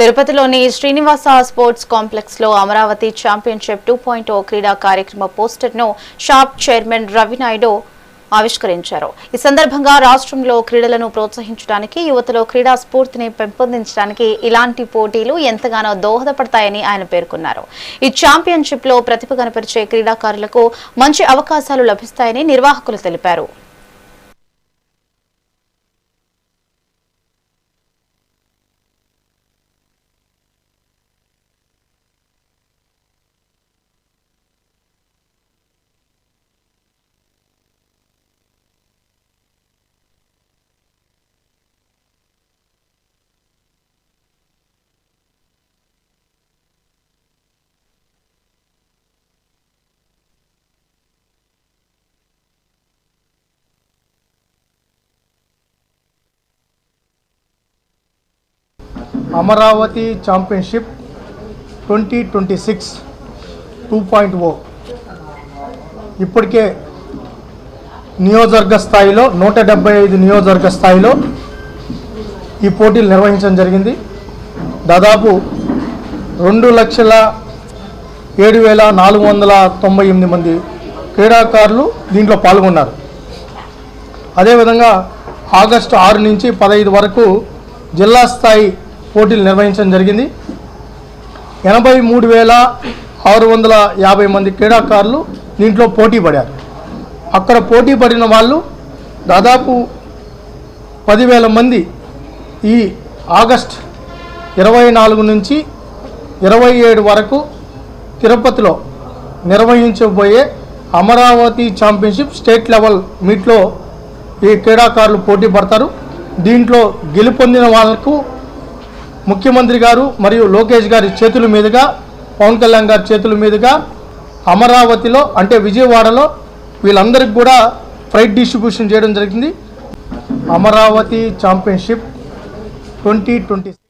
తిరుపతిలోని Srinivasa sports complex లో Amaravati championship 2.0 క్రీడా కార్యక్రమ పోస్టర్ ను షాప్ చైర్మన్ రవి నాయుడు ఆవిష్కరించారు. ఈ సందర్భంగా రాష్ట్రంలో క్రీడలను ప్రోత్సహించడానికి, యువతలో క్రీడా స్ఫూర్తిని పెంపొందించడానికి ఇలాంటి పోటీలు ఎంతగానో దోహదపడతాయని ఆయన పేర్కొన్నారు. ఈ ఛాంపియన్షిప్ లో ప్రతిభ కనపరిచే క్రీడాకారులకు మంచి అవకాశాలు లభిస్తాయని నిర్వాహకులు తెలిపారు. అమరావతి ఛాంపియన్షిప్ 2026 2.0 ఇప్పటికే నియోజకవర్గ స్థాయిలో 175 నియోజకవర్గ స్థాయిలో ఈ పోటీలు నిర్వహించడం జరిగింది. దాదాపు 2,07,498 మంది క్రీడాకారులు దీంట్లో పాల్గొన్నారు. అదేవిధంగా ఆగస్టు 6 నుంచి 15 వరకు జిల్లా స్థాయి పోటీలు నిర్వహించడం జరిగింది. 83,650 మంది క్రీడాకారులు దీంట్లో పోటీ పడారు. అక్కడ పోటీ పడిన వాళ్ళు దాదాపు 10,000 మంది ఈ ఆగస్ట్ 24 నుంచి 27 వరకు తిరుపతిలో నిర్వహించబోయే అమరావతి ఛాంపియన్షిప్ స్టేట్ లెవెల్ మీట్లో ఈ క్రీడాకారులు పోటీ పడతారు. దీంట్లో గెలుపొందిన వాళ్లకు ముఖ్యమంత్రి గారు మరియు లోకేష్ గారి చేతుల మీదుగా, పవన్ కళ్యాణ్ గారి చేతుల మీదుగా అమరావతిలో అంటే విజయవాడలో వీళ్ళందరికీ కూడా ప్రైజ్ డిస్ట్రిబ్యూషన్ చేయడం జరిగింది. అమరావతి ఛాంపియన్షిప్ 2026